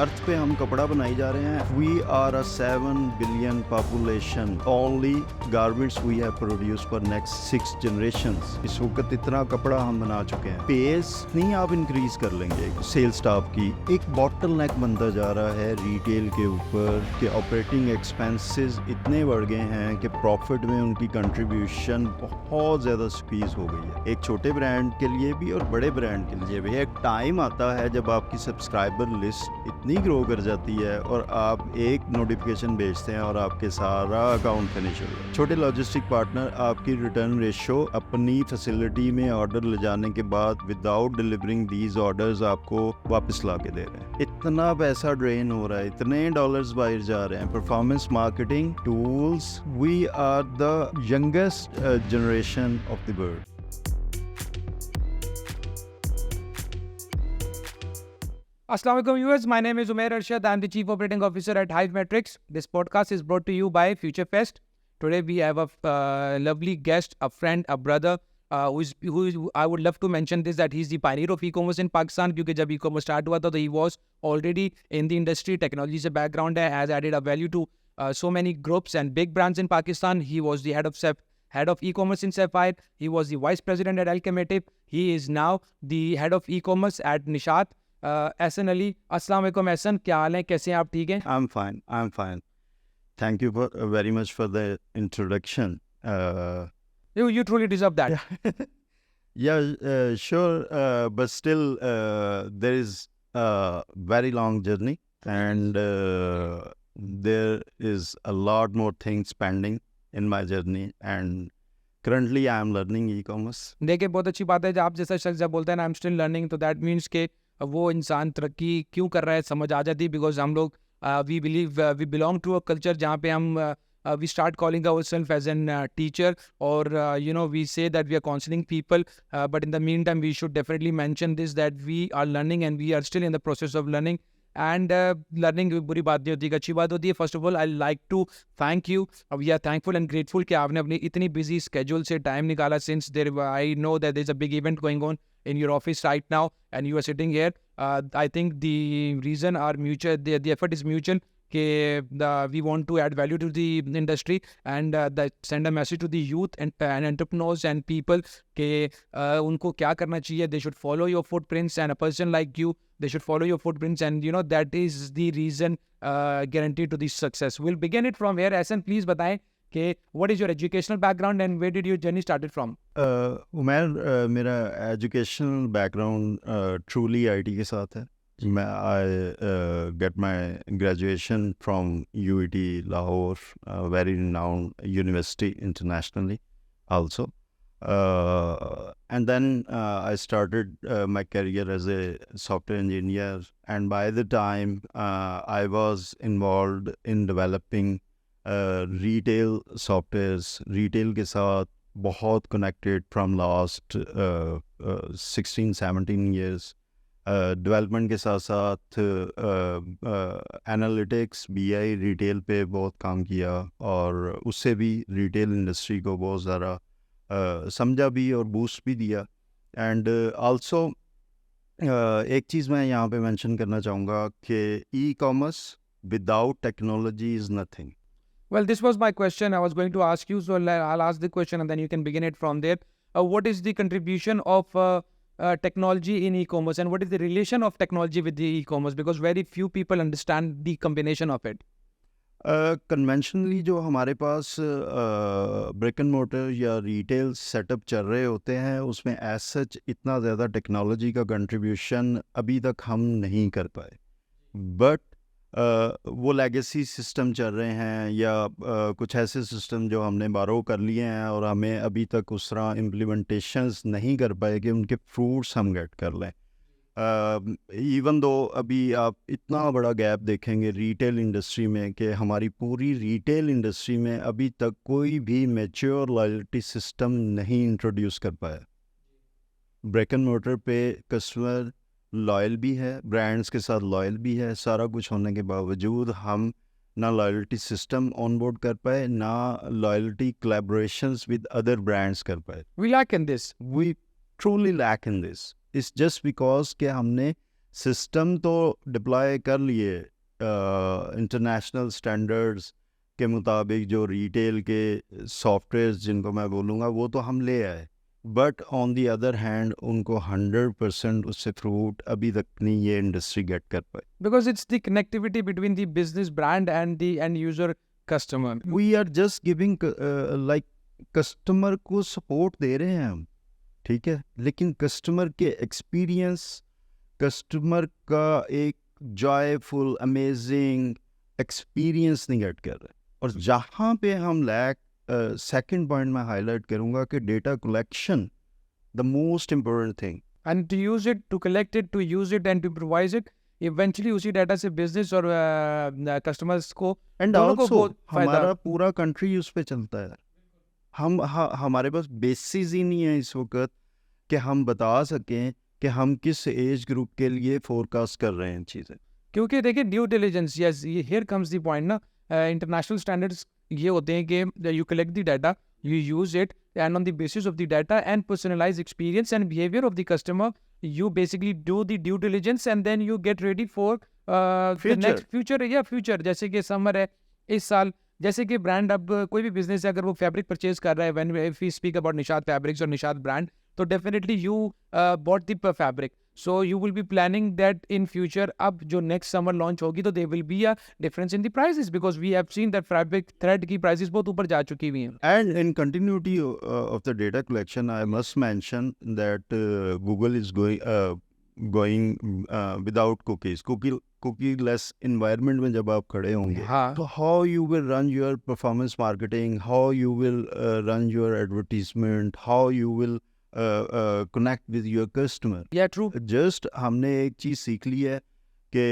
अर्थ पे हम कपड़ा बनाई जा रहे हैं। We are a 7 billion population, only garments we have produce for next 6 generations. इस वक्त इतना कपड़ा हम बना चुके हैं। पेस नहीं आप इंक्रीज कर लेंगे सेल्स स्टाफ की, एक बॉटल नेक बनता जा रहा है रिटेल के ऊपर कि ऑपरेटिंग एक्सपेंसेस इतने बढ़ गए हैं कि प्रॉफिट में उनकी कंट्रीब्यूशन बहुत ज़्यादा स्क्वीज हो गई है। एक छोटे ब्रांड के लिए भी और बड़े ब्रांड के लिए भी एक टाइम आता है जब आपकी सब्सक्राइबर लिस्ट इतनी ग्रो कर जाती है और आप एक नोटिफिकेशन भेजते हैं और आपके सारा अकाउंट फिनिश हो गया। छोटे लॉजिस्टिक पार्टनर आपकी रिटर्न रेशो अपनी फैसिलिटी में ऑर्डर ले जाने के बाद विदाउट डिलीवरिंग दीज ऑर्डर्स आपको वापस ला के दे रहे हैं। इतना पैसा ड्रेन हो रहा है, इतने डॉलर्स बाहर जा रहे हैं। Performance marketing tools, we are the youngest generation of the world. Assalamu alaikum viewers, my name is Umair Arshad. I am the Chief Operating Officer at Hive Metrics. This podcast is brought to you by FutureFest. Today we have a lovely guest, a friend, a brother, I would love to mention this, that he's the pioneer of e-commerce in Pakistan, because जब e-commerce start हुआ था तो he was already in the industry, technology से background है, has added a value to so many groups and big brands in Pakistan. He was the head of e-commerce in Sapphire. He was the vice president at Ecommerce. He is now the head of e-commerce at Nishat. Ahsan Ali, Assalamu alaikum Ahsan, क्या हाल है, कैसे हैं आप, ठीक हैं? I'm fine. Thank you very much for the introduction. You truly deserve that. Yeah, sure, but still there is a very long journey and there is a lot more things pending in my journey and currently I am learning e-commerce. देखिए बहुत अच्छी बात है, जब आप जैसा शख्स जब बोलते हैं ना आई एम स्टिल लर्निंग, तो दैट मीन्स के वो इंसान तरक्की क्यों कर रहा है समझ आ जाती है। बिकॉज हम लोग we belong to a culture जहाँ पे हम we start calling ourselves as an teacher, or we say that we are counseling people, but in the meantime we should definitely mention this, that we are learning and we are still in the process of learning. And learning बुरी बात नहीं होती, अच्छी बात होती है. First of all I like to thank you. We are thankful and grateful कि आपने अपनी इतनी बिजी स्केड्यूल से टाइम निकाला, since there I know that there is a big event going on in your office right now and you are sitting here. I think the reason are mutual, the effort is mutual, we want to add value to the industry and send a message to the youth and entrepreneurs and people कि उनको क्या करना चाहिए. They should follow your footprints, and a person like you, they should follow your footprints, and that is the reason guaranteed to the success. We'll begin it from here. Ahsan, please बताएं कि what is your educational background and where did your journey started from? Umar, मेरा educational background truly IT के साथ है. मैं I get my graduation from UET Lahore, very renowned university internationally also. And then I started my career as a software engineer, and by the time I was involved in developing retail softwares, retail के साथ बहुत connected from last 16-17 years. Development के साथ साथ analytics BI retail पे बहुत काम किया और उससे भी रिटेल इंडस्ट्री को बहुत ज़्यादा समझा भी और बूस्ट भी दिया. एंड आल्सो एक चीज़ मैं यहाँ पे मेंशन करना चाहूँगा कि e commerce without technology is nothing. Well, this was my question. I was going to ask you, so I'll ask the question and then you can begin it from there. What is the contribution of technology in e-commerce, and what is the relation of technology with the e-commerce? Because very few people understand the combination of it. Conventionally जो हमारे पास brick and motor या retail setup चल रहे होते हैं उसमें as such इतना ज़्यादा टेक्नोलॉजी का कंट्रीब्यूशन अभी तक हम नहीं कर पाए. बट वो लेगेसी सिस्टम चल रहे हैं या कुछ ऐसे सिस्टम जो हमने बारो कर लिए हैं और हमें अभी तक उस तरह इम्प्लीमेंटेशंस नहीं कर पाए कि उनके फ्रूट्स हम गेट कर लें. इवन दो अभी आप इतना बड़ा गैप देखेंगे रिटेल इंडस्ट्री में कि हमारी पूरी रिटेल इंडस्ट्री में अभी तक कोई भी मैच्योर लॉयल्टी सिस्टम नहीं इंट्रोड्यूस कर पाया. ब्रिक एंड मोटर पे कस्टमर लॉयल भी है, ब्रांड्स के साथ लॉयल भी है, सारा कुछ होने के बावजूद हम ना लॉयल्टी सिस्टम ऑन बोर्ड कर पाए, ना loyalty collaborations with other brands कर पाए. We lack in this. We truly lack in this. It's just because कि हमने सिस्टम तो डिप्लॉय कर लिए इंटरनेशनल स्टैंडर्ड्स के मुताबिक, जो रिटेल के सॉफ्टवेयर जिनको मैं बोलूँगा वो तो हम ले आए, but on the other hand उनको 100% उससे फ्रूट अभी तक नहीं ये इंडस्ट्री गेट कर पाई. Because it's the connectivity between the business brand and the end user customer. We are just giving like customer को सपोर्ट दे रहे हैं हम, ठीक है, लेकिन कस्टमर के एक्सपीरियंस, कस्टमर का एक जॉयफुल अमेजिंग एक्सपीरियंस नहीं गेट कर रहे. और जहाँ पे हम लैक, सेकंड पॉइंट मैं हाईलाइट करूँगा कि data collection the most important thing. And to use it, to collect it, to use it and to improvise it, eventually उसी डाटा से बिजनेस और कस्टमर्स को एंड दोनों को ऑल्सो बहुत फायदा. हमारा पूरा कंट्री उस पे चलता है. हमारे पास बेसिस ही नहीं है इस वक्त कि हम बता सकें कि हम किस एज ग्रुप के लिए फोरकास्ट कर रहे हैं चीज़ें. क्योंकि देखिए ड्यू डिलिजेंस, यस, ये हियर कम्स द पॉइंट ना. इंटरनेशनल स्टैंडर्ड्स ये होते हैं कि you collect the data, you use it, and on the basis of the data and personalized experience and behavior of the customer, you basically do the due diligence and then you get ready for the next future. Yeah, future. जैसे कि summer है इस साल, जैसे कि brand, अब कोई भी बिजनेस है अगर वो फैब्रिक परचेज कर रहा है, when if we speak about Nishat fabrics और निशात ब्रांड, तो definitely you bought the fabric, so you will be planning that in future अब जो नेक्स्ट समर लॉन्च होगी तो they will be a difference in the prices, because we have seen that fabric thread की prices बहुत ऊपर जा चुकी हुई हैं. And in continuity of the data collection, I must mention that Google is going without cookies. Cookie-less environment में जब आप खड़े होंगे, हाँ. तो how you will run your performance marketing, how you will run your advertisement, how you will connect with your customer. Yeah, true. Just हमने एक चीज़ सीख ली है कि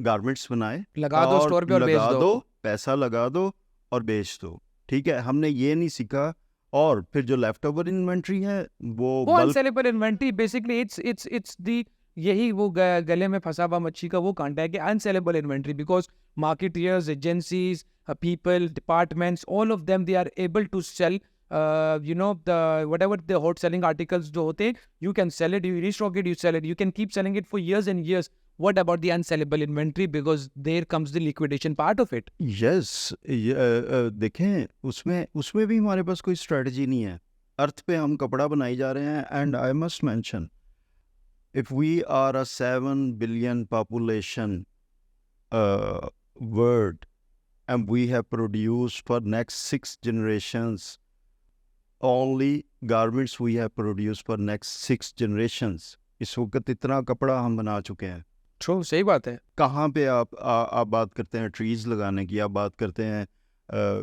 गारमेंट्स बनाए, लगा दो स्टोर पे और बेच दो, पैसा लगा दो और बेच दो, ठीक है. हमने ये नहीं सीखा. और फिर जो लेफ्ट ओवर इन्वेंट्री है वो अनसेलेबल इन्वेंट्री, बेसिकली इट्स दी, यही वो गले में फंसा हुआ मच्छी का वो कांटा है कि unsellable inventory, because marketeers, agencies, people, departments, all of them they are able to sell the whatever the hot selling articles जो होते हैं, you can sell it, you restock it, you sell it, you can keep selling it for years and years. What about the unsellable inventory? Because there comes the liquidation part of it. Yes, देखें उसमें भी हमारे पास कोई strategy नहीं है. अर्थ पे हम कपड़ा बनाई जा रहे हैं. And I must mention, if we are a 7 billion population world and we have produced for next 6 generations only garments, we have produced for next 6 generations. इस वक्त इतना कपड़ा हम बना चुके हैं. True, सही बात है. कहाँ पे आप बात करते हैं ट्रीज लगाने की, आप बात करते हैं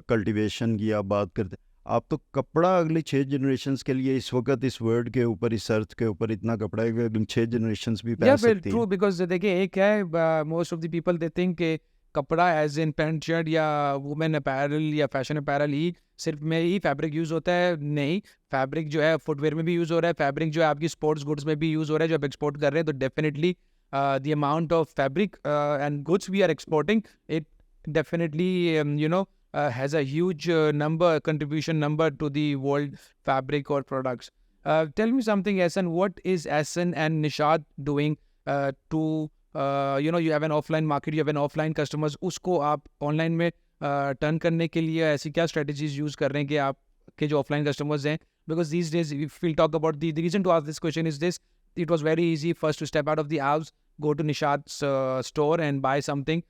कल्टीवेशन की, आप बात करते हैं, आप तो कपड़ा अगले 6 जनरेशन्स के लिए इस वक्त इस वर्ल्ड के ऊपर, इस अर्थ के ऊपर इतना कपड़ा है कि अगले 6 जनरेशन्स भी पहन सकती हैं. ट्रू, बिकॉज देखिए एक है, most of the people they think कि कपड़ा एज इन पैंट शर्ट या वुमेन अपैरल या फैशन अपैरल ही सिर्फ में ही फैब्रिक यूज़ होता है. नहीं, फैब्रिक जो है फुटवेयर में भी यूज़ हो रहा है, फैब्रिक जो है आपकी स्पोर्ट्स गुड्स में भी यूज़ हो रहा है जो आप एक्सपोर्ट कर रहे हैं. तो definitely the amount of fabric and goods we are exporting, it definitely has a huge contribution number to the world fabric or products. Tell me something, Ahsan, what is Ahsan and Nishat doing to you have an offline market, you have an offline customers, उसको आप online में turn करने के लिए ऐसी क्या strategies use कर रहे हैं कि आपके जो offline customers हैं? Because these days if we'll talk about the reason to ask this question is this: it was very easy first to step out of the house, go to Nishat's store and buy something,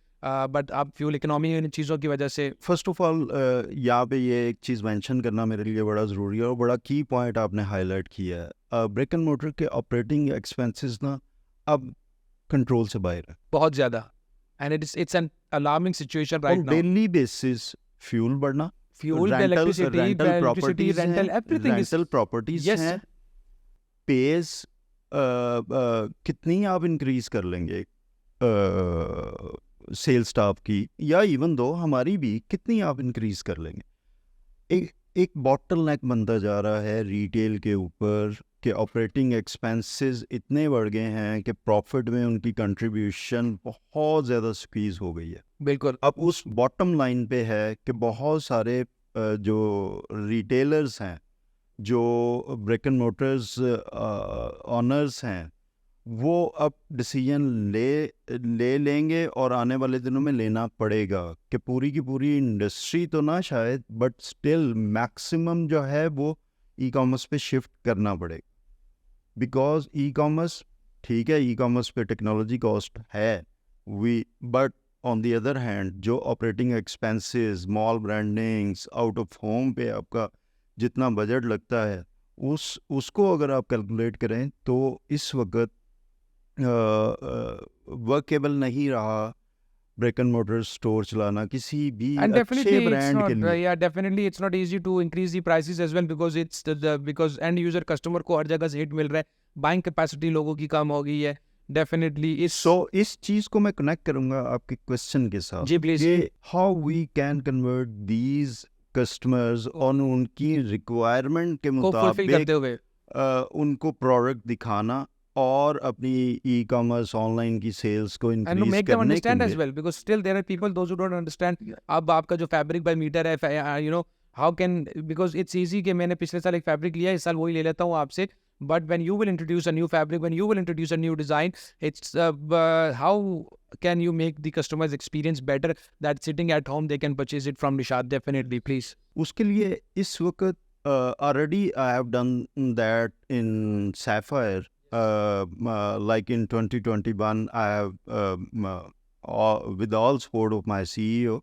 but अब fuel economy इन चीज़ों की वजह से. First of all यहाँ पे ये एक चीज़ mention करना मेरे लिए बड़ा ज़रूरी है और बड़ा की पॉइंट आपने हाईलाइट किया है. ब्रिक एंड मोटर के ऑपरेटिंग एक्सपेंसेस ना अब कंट्रोल से बाहर है बहुत ज़्यादा, and it's an alarming situation right now. Daily basis fuel बढ़ना, Fuel, electricity, rental, everything is rental properties Yes. हैं. पेज कितनी आप इंक्रीज कर लेंगे सेल्स स्टाफ की, या इवन दो हमारी भी कितनी आप इंक्रीज कर लेंगे. एक बॉटल नेक बनता जा रहा है रिटेल के ऊपर कि ऑपरेटिंग एक्सपेंसेस इतने बढ़ गए हैं कि प्रॉफिट में उनकी कंट्रीब्यूशन बहुत ज़्यादा स्क्वीज हो गई है. बिल्कुल. अब उस बॉटम लाइन पे है कि बहुत सारे जो रिटेलर्स हैं, जो ब्रिक एंड मोटर्स ऑनर्स हैं, वो अब डिसीजन ले लेंगे और आने वाले दिनों में लेना पड़ेगा कि पूरी की पूरी इंडस्ट्री तो ना शायद, बट स्टिल मैक्सिमम जो है वो ई कॉमर्स पे शिफ्ट करना पड़ेगा। बिकॉज ई कॉमर्स, ठीक है, ई कॉमर्स पे टेक्नोलॉजी कॉस्ट है, but on the other hand जो operating expenses, small brandings, out of home पे आपका जितना बजट लगता है उसको अगर आप कैलकुलेट करें तो इस वक्त वर्केबल नहीं रहा ब्रिक एंड मोटर स्टोर चलाना किसी भी And अच्छे definitely it's ब्रांड not के लिए। yeah, definitely it's not easy to increase the prices as well, because it's because end user customer को हर जगह से हिट मिल रहा है, बाइंग कैपेसिटी लोगों की कम हो गई है। डेफिनेटली इस इस चीज को मैं कनेक्ट करूंगा आपके क्वेश्चन के साथ जी प्लीज। कि how we can convert these customers और उनकी रिक्वायरमेंट के को फुलफिल मुताबिक करते हुए उनको प्रोडक्ट दिखाना और अपनी ई कॉमर्स ऑनलाइन की सेल्स को and to increase make them करने के understand as लिए। well, because still there are people those who don't understand। अब आपका जो फैब्रिक बाय मीटर है, you know how can, because it's easy कि मैंने पिछले साल एक फैब्रिक लिया, इस साल वही ले लेता हूँ आपसे, but when you will introduce a new fabric, when you will introduce a new design, it's how can you make the customer's experience better, that sitting at home they can purchase it from Nishat? Definitely please। उसके लिए इस वक्त already I have done that in Sapphire, like in 2021 I have with all support of my CEO,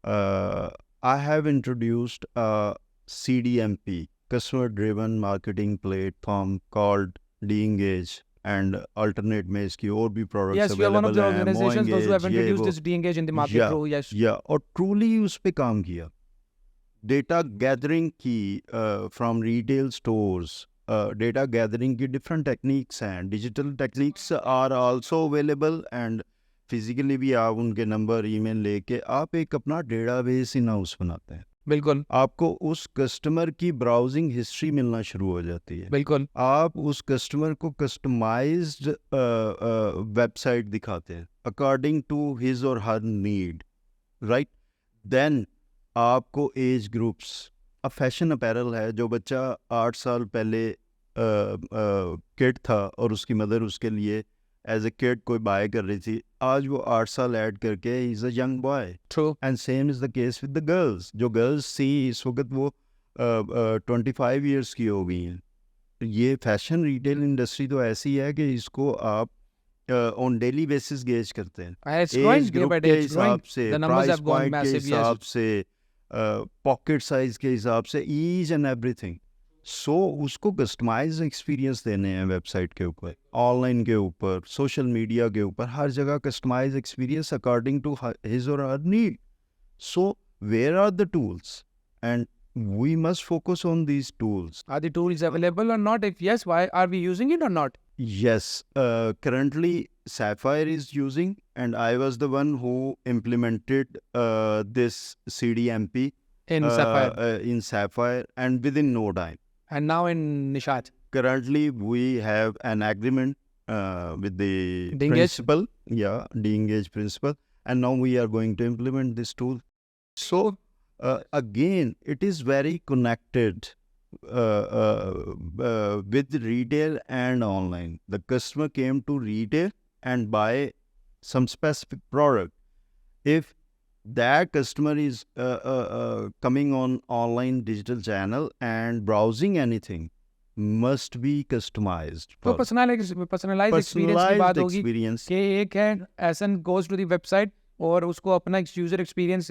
I have introduced a CDMP, customer driven marketing platform, called D-Engage, and alternate में इसकी और भी products Yes, you are one of available the हैं, organizations those who have Moengage, ये introduced वो, this de-engage in the market या through। Yes, और truly उस पे काम किया, डेटा गैदरिंग की from retail stores. Data gathering की डिफरेंट टेक्निक्स हैं, digital techniques are also available, and physically भी आप उनके नंबर ईमेल लेके आप एक अपना डेटाबेस इन हाउस बनाते हैं। बिल्कुल आपको उस कस्टमर की ब्राउजिंग हिस्ट्री मिलना शुरू हो जाती है, बिल्कुल। आप उस कस्टमर को कस्टमाइज्ड वेबसाइट दिखाते हैं अकॉर्डिंग टू हिज और हर नीड, राइट। देन आपको एज ग्रुप्स, अब फैशन अपैरल है, जो बच्चा 8 साल पहले किड था और उसकी मदर उसके लिए एज ए किड कोई बाय कर रही थी, आज वो 8 साल ऐड करके is a young boy. True. And same is the case with the girls, जो गर्ल्स थी इस वक्त वो 25 ईयर्स की हो गई हैं। ये फैशन रिटेल इंडस्ट्री तो ऐसी है कि इसको आप ऑन डेली बेसिस गेज करते हैं, It's growing as day group by के day, it's growing। हिसाब से, The numbers price have gone point के massive, yes। हिसाब से, पॉकेट साइज के हिसाब से, ईच एंड एवरीथिंग। सो उसको कस्टमाइज एक्सपीरियंस देने हैं वेबसाइट के ऊपर, ऑनलाइन के ऊपर, सोशल मीडिया के ऊपर, हर जगह customise experience according to his और हर need. So where are the tools, and we must focus on these tools. Are the tools available or not? If yes, why are we using it or not? Yes, currently Sapphire is using, and I was the one who implemented this CDMP In Sapphire in Sapphire, and within no time. and now in Nishat. Currently, we have an agreement with the D-Engage? principal, D-Engage principal, and now we are going to implement this tool. So, again, it is very connected with retail and online. The customer came to retail and buy some specific product. If that customer is coming on online digital channel and browsing anything, must be customized. तो personalized experience की बात होगी experience. कि एक है Ahsan goes to the website और उसको अपना यूजर एक्सपीरियंस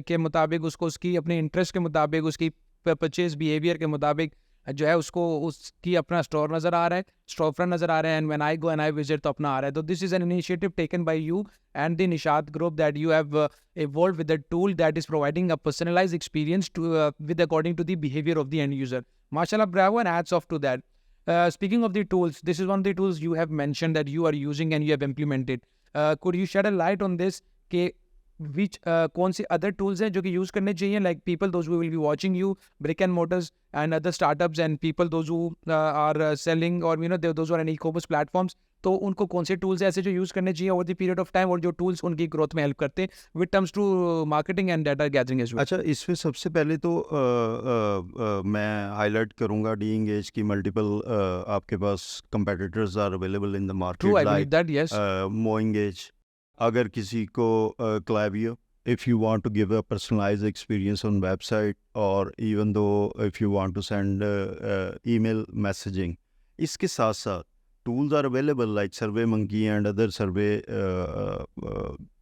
के मुताबिक, उसको उसकी अपने इंटरेस्ट के मुताबिक, उसकी परचेज बिहेवियर के मुताबिक जो है उसको उसकी अपना स्टोर नज़र आ रहा है, स्टोर फ्रंट नज़र आ रहा है, and when I go and I visit तो अपना आ रहा है। तो this is an initiative taken by you and the Nishat group that you have evolved with a tool that is providing a personalized experience to with according to the behavior of the end user. Mashallah, bravo, and hats off to that. Speaking of the tools, this is one of the tools you have mentioned that you are using and you have implemented. Could you shed a light on this कि which कौन से other tools हैं जो कि use करने चाहिए, like people those who will be watching you, brick and mortars and other startups and people those who are selling or those who are on e-commerce platforms, तो उनको कौन से टूल्स ऐसे जो यूज़ करने चाहिए over the period of time, और जो टूल्स उनकी ग्रोथ में हेल्प करते हैं with terms to marketing and data gathering as well. अच्छा, इसमें सबसे पहले तो मैं हाईलाइट करूंगा डी एंगेज की मल्टीपल आपके पास competitors are available in the true, market I believe like that, yes. MoEngage. अगर किसी को क्लावियो, if you want to give a personalized experience on website, or even though if you want to send email messaging, इसके साथ साथ tools are available like SurveyMonkey and other survey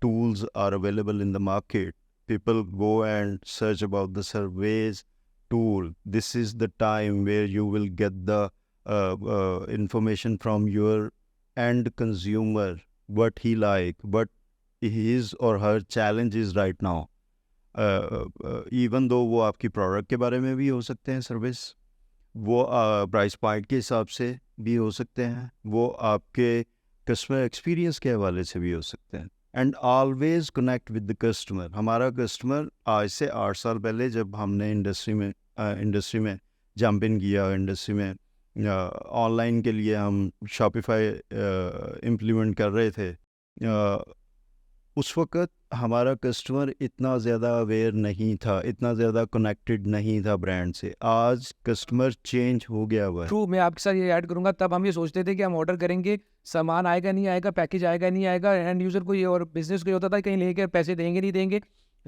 tools are available in the market. People go and search about the surveys tool. This is the time where you will get the information from your end consumer, what he like, what his or her challenge is right now. Even though वो आपकी product के बारे में भी हो सकते हैं service, वो प्राइस पॉइंट के हिसाब से भी हो सकते हैं, वो आपके कस्टमर एक्सपीरियंस के हवाले से भी हो सकते हैं। And always connect with the customer. हमारा कस्टमर आज से 8 साल पहले जब हमने इंडस्ट्री में जंप इन किया, इंडस्ट्री में ऑनलाइन के लिए हम शॉपिफाई इम्प्लीमेंट कर रहे थे, उस वक़्त हमारा कस्टमर इतना ज़्यादा अवेयर नहीं था, इतना ज़्यादा कनेक्टेड नहीं था ब्रांड से। आज कस्टमर चेंज हो गया हुआ है। ट्रू, मैं आपके साथ ये ऐड करूंगा, तब हम ये सोचते थे कि हम ऑर्डर करेंगे, सामान आएगा नहीं आएगा, पैकेज आएगा नहीं आएगा, एंड यूज़र को ये और बिजनेस को ये होता था कहीं लेकर पैसे देंगे नहीं देंगे।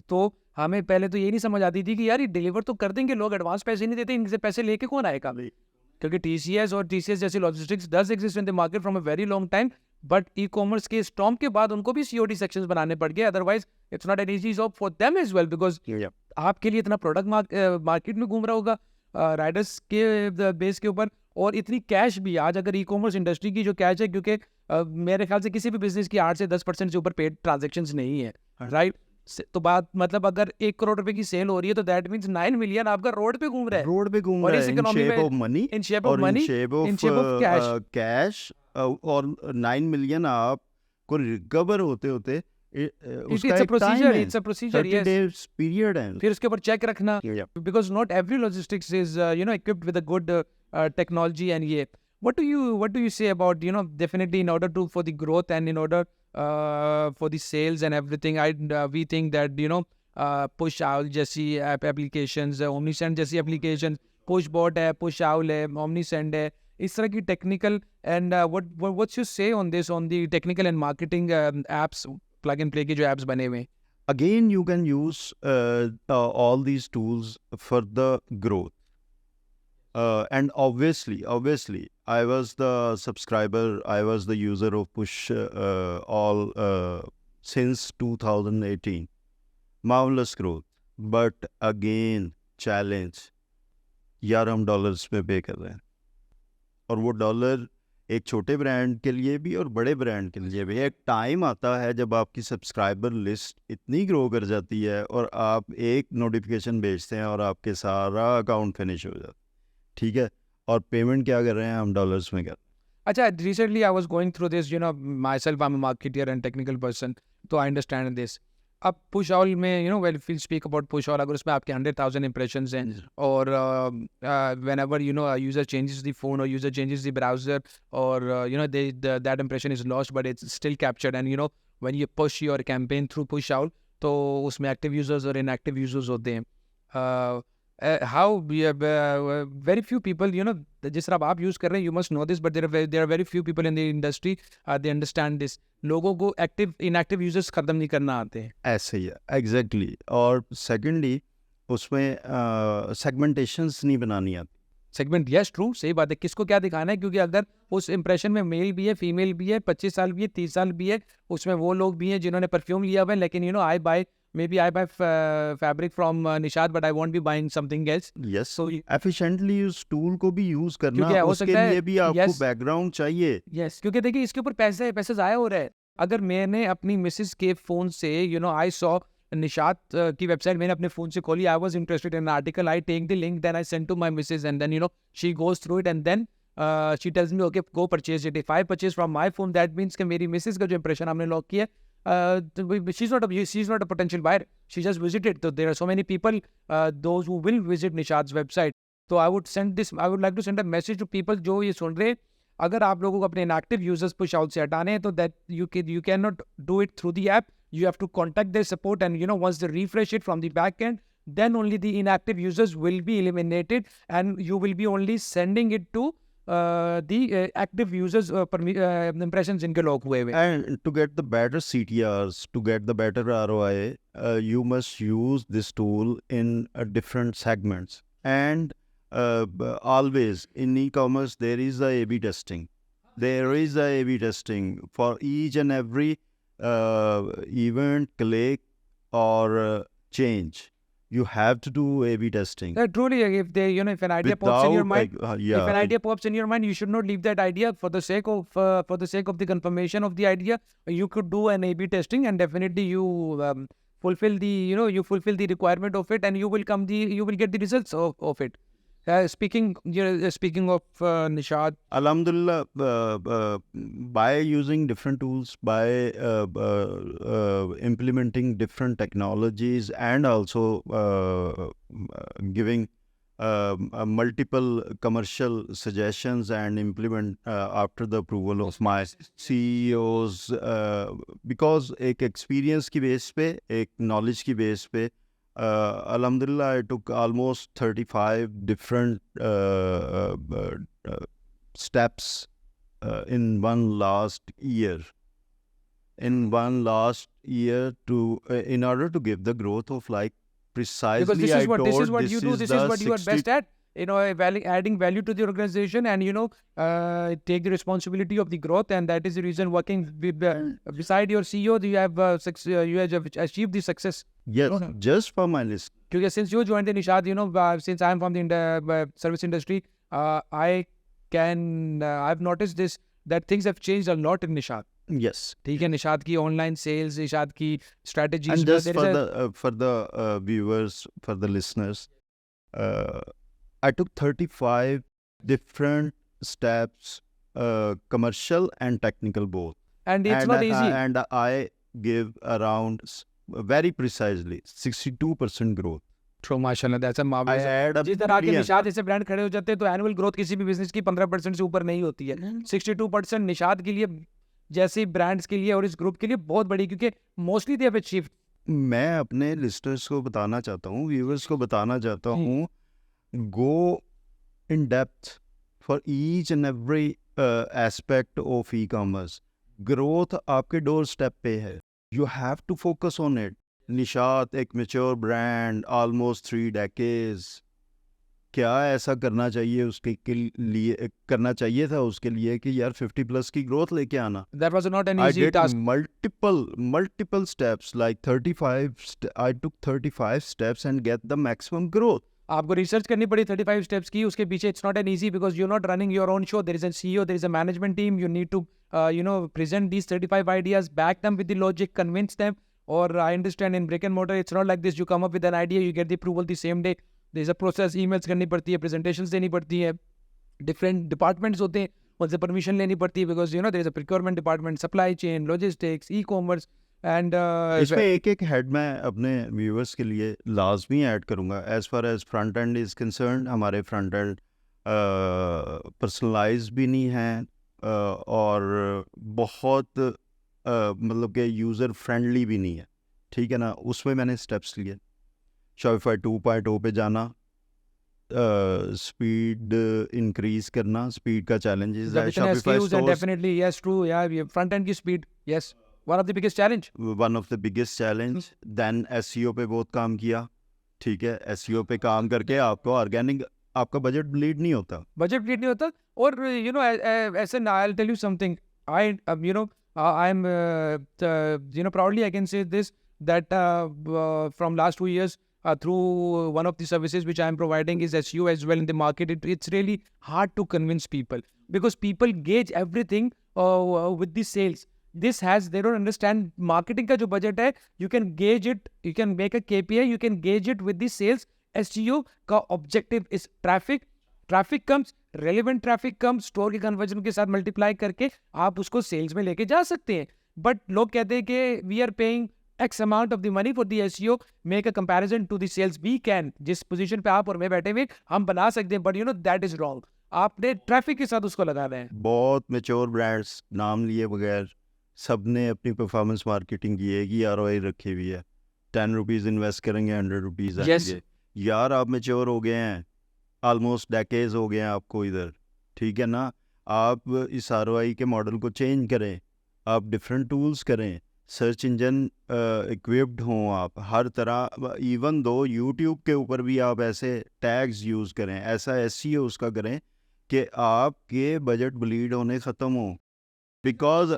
तो हमें पहले तो ये नहीं समझ आती थी कि यार ये डिलीवर तो कर देंगे लोग, एडवांस पैसे नहीं देते, इनसे पैसे लेके कौन आएगा। क्योंकि TCS जैसी logistics does exist in the market from a very long time, but e commerce के स्टॉर्म के बाद उनको भी COD सेक्शंस बनाने पड़ गए। Otherwise it's not an easy job for them as well, because आपके लिए इतना प्रोडक्ट मार्केट में घूम रहा होगा राइडर्स के बेस के ऊपर, और इतनी कैश भी आज अगर ई कॉमर्स इंडस्ट्री की जो कैश है, क्योंकि मेरे ख्याल से किसी भी बिजनेस की 8 से 10% से ऊपर पेड ट्रांजेक्शन्स नहीं है, राइट। तो बात मतलब अगर 1 करोड़ रुपए की सेल हो रही है तो दैट मींस 9 मिलियन आपका रोड पे घूम रहा है, रोड पे घूम और रहा इस है, इकोनॉमी में इन शेप ऑफ कैश, और 9 मिलियन आपको रिकवर होते होते उसका एक टाइम है, it's a procedure, 30 days period है। फिर उसके ऊपर चेक रखना, because not every logistics is equipped with a good technology. And ये what do you say about, definitely in order to for the growth and in order for the sales and everything, we think that push owl जैसी applications, omnisend जैसी applications, push bot है, push owl है, omnisend है, इस तरह की technical and what's your say on this, on the technical and marketing apps, plug and play के जो apps बने हुए हैं? Again, you can use all these tools for the growth. And obviously, I was the subscriber, I was the user of Push all since 2018. Marvelous growth. But again, challenge. यार हम dollars में पे कर रहे हैं, और वो डॉलर एक छोटे ब्रांड के लिए भी और बड़े ब्रांड के लिए भी एक टाइम आता है जब आपकी सब्सक्राइबर लिस्ट इतनी ग्रो कर जाती है और आप एक नोटिफिकेशन भेजते हैं और आपके सारा अकाउंट फिनिश हो जाता है, ठीक है, और पेमेंट क्या कर रहे हैं हम डॉलर्स में कर रहे हैं। अच्छा, recently I was going through this, myself I'm a marketer and technical person, तो I understand this. अब push all में well, if we speak about push all, अगर उसमें आपके 100,000 impressions हैं, और whenever a user changes the phone or user changes the browser, or that impression is lost but it's still captured, and when you push your campaign through push all, तो उसमें active users और inactive users होते हैं। How very few people, जिस तरह आप use कर रहे हैं, you must know this, but there are very few people in the industry, they understand this. लोगों को एक्टिव इनएक्टिव यूजर्स खत्म नहीं करना आते हैं। ऐसे ही है, एग्जैक्टली। और सेकेंडली उसमें सेगमेंटेशंस नहीं बनानी आती। सेगमेंट, यस ट्रू, सही बात है, किसको क्या दिखाना है, क्योंकि अगर उस इंप्रेशन में मेल भी है, फीमेल भी है, 25 साल भी है, 30 साल भी है, उसमें वो लोग भी हैं जिन्होंने परफ्यूम लिया हुआ है, लेकिन maybe I buy fabric from Nishat, but I won't be buying something else. Yes, so efficiently उस टूल को भी यूज करना, उसके लिए भी आपको बैकग्राउंड चाहिए। Yes, क्योंकि देखिए इसके ऊपर पैसे ज़ाया हो रहा है। अगर मैंने अपनी मिसेस के फोन से I saw निशात की वेबसाइट मैंने अपने फोन से खोली, I was interested in an article, I take the link, then I send to my missus, and then she goes through it, and then she tells me okay go purchase it. If I purchase from my phone, that means कि मेरी Mrs का जो impression हमने lock किया, she's not a potential buyer, she just visited. So there are so many people, those who will visit Nishat's website. So I would like to send a message to people जो ये सुन रहे, अगर आप लोगों को अपने inactive users push out से हटाने हैं तो that you cannot do it through the app. You have to contact their support, and once they refresh it from the back end, then only the inactive users will be eliminated, and you will be only sending it to the active users impressions इनके lock हुए हुए. And to get the better CTRs, to get the better ROI, you must use this tool in different segments. And always in e-commerce, there is a A/B testing. There is a A/B testing for each and every event, click, or change. You have to do A/B testing. Truly, if if an idea pops in your mind, yeah, if an idea pops in your mind, you should not leave that idea for the sake of the confirmation of the idea. You could do an A/B testing, and definitely you fulfill the you fulfill the requirement of it, and you will get the results of it. Speaking of Nishat, Alhamdulillah, by using different tools, by implementing different technologies, and also giving multiple commercial suggestions and implement after the approval of my CEOs, because एक experience की base पे, एक knowledge की base पे, Alhamdulillah, I took almost 35 different steps in one last year. In order to give the growth of like precisely. Because this is what you do. This is what you are best at. Adding value to the organization, and take the responsibility of the growth, and that is the reason working beside your CEO, you have achieved the success. Yes, just for my list. Because since you joined the Nishat, since I am from the service industry, I've noticed this, that things have changed a lot in Nishat. Yes. ठीक है, निशात की online sales, Nishat की strategies. And just for the viewers, for the listeners, I took 35 different steps, commercial and technical both. And it's not easy. And I give around very precisely 62% growth. True, माशाल्लाह, that's a marvelous. जिस तरह के निशात जैसे brand खड़े हो जाते हैं तो एनुअल ग्रोथ किसी भी बिजनेस की 15% से ऊपर नहीं होती है. 62% निशात के लिए, जैसे ब्रांड्स के लिए और इस ग्रुप के लिए बहुत बड़ी, क्योंकि मोस्टली दे हैव अचीव्ड. मैं अपने लिस्टर्स को बताना चाहता हूँ, व्यूअर्स को बताना चाहता हूँ, go in depth for each and every aspect of e-commerce. Growth आपके डोर स्टेप पे है. You have to focus on it. Nishat एक mature brand, almost 3 decades. क्या ऐसा करना चाहिए उसके लिए, करना चाहिए था उसके लिए कि यार 50+ की ग्रोथ लेके आना. That was not an easy task. I did multiple steps, like 35. I took 35 steps and get the maximum growth. आपको रिसर्च करनी पड़ी 35 स्टेप्स की. उसके पीछे it's not an easy, because you not running your own show. There is a CEO, there is a management team. You need to present these 35 ideas, back them with the logic, convince them. Or I understand in brick and mortar it's not like this. You come up with an idea, you get the approval the same day. There is a process, emails करनी पड़ती है, presentations देनी पड़ती है, different departments होते हैं, उनसे permission लेनी पड़ती है, because there is a procurement department, supply chain, logistics, e-commerce. And इसमें एक हेड मैं अपने व्यूअर्स के लिए लाजमी ऐड करूँगा. As far as front end is concern, हमारे फ्रंट एंड पर्सनलाइज भी नहीं है और बहुत मतलब कि यूज़र फ्रेंडली भी नहीं है. ठीक है ना. उसमें मैंने स्टेप्स लिए. Shopify 2.0 पे जाना, स्पीड इंक्रीज करना. स्पीड का चैलेंजेस है. Shopify stores, definitely, yes, true, yeah, front end की speed, yes, one of the biggest challenge. Then SEO पे बहुत काम किया. ठीक है. SEO पे काम करके आपको ऑर्गेनिक, आपका बजट ब्लीड नहीं होता. और ऐसे I'll tell you something. I'm proudly I can say this, that from last 2 years, through one of the services which I am providing is SEO as well in the market. It's really hard to convince people, because people gauge everything with the sales. They don't understand marketing का जो budget है, you can gauge it, you can make a KPI, you can gauge it with the sales. SEO का objective is traffic comes, relevant traffic comes, store के conversion के साथ multiply करके आप उसको sales में लेके जा सकते हैं. But लोग कहते हैं कि we are paying X amount of the money for the SEO, make a comparison to the sales. We can, जिस position पे आप और मैं बैठे हुए हम बना सकते हैं, but that is wrong. आपने ट्रैफिक के साथ उसको लगा रहे हैं। बहुत मेच्योर ब्रांड्स नाम लिए बगैर सब ने अपनी परफॉर्मेंस मार्केटिंग की है कि ROI रखी हुई है। 10 रुपीज़ इन्वेस्ट करेंगे 100 रुपीज़ Yes. आएंगे। यार आप मेच्योर हो गए हैं, ऑलमोस्ट डेकेज हो गए हैं आपको इधर, ठीक है ना। आप इस ROI के मॉडल को चेंज करें, आप डिफरेंट टूल्स करें, सर्च इंजन इक्विप्ड हों आप हर तरह। इवन दो यूट्यूब के ऊपर भी आप ऐसे टैग्स यूज़ करें, ऐसा SEO उसका करें कि आपके बजट ब्लीड होने ख़त्म हो। बिकॉज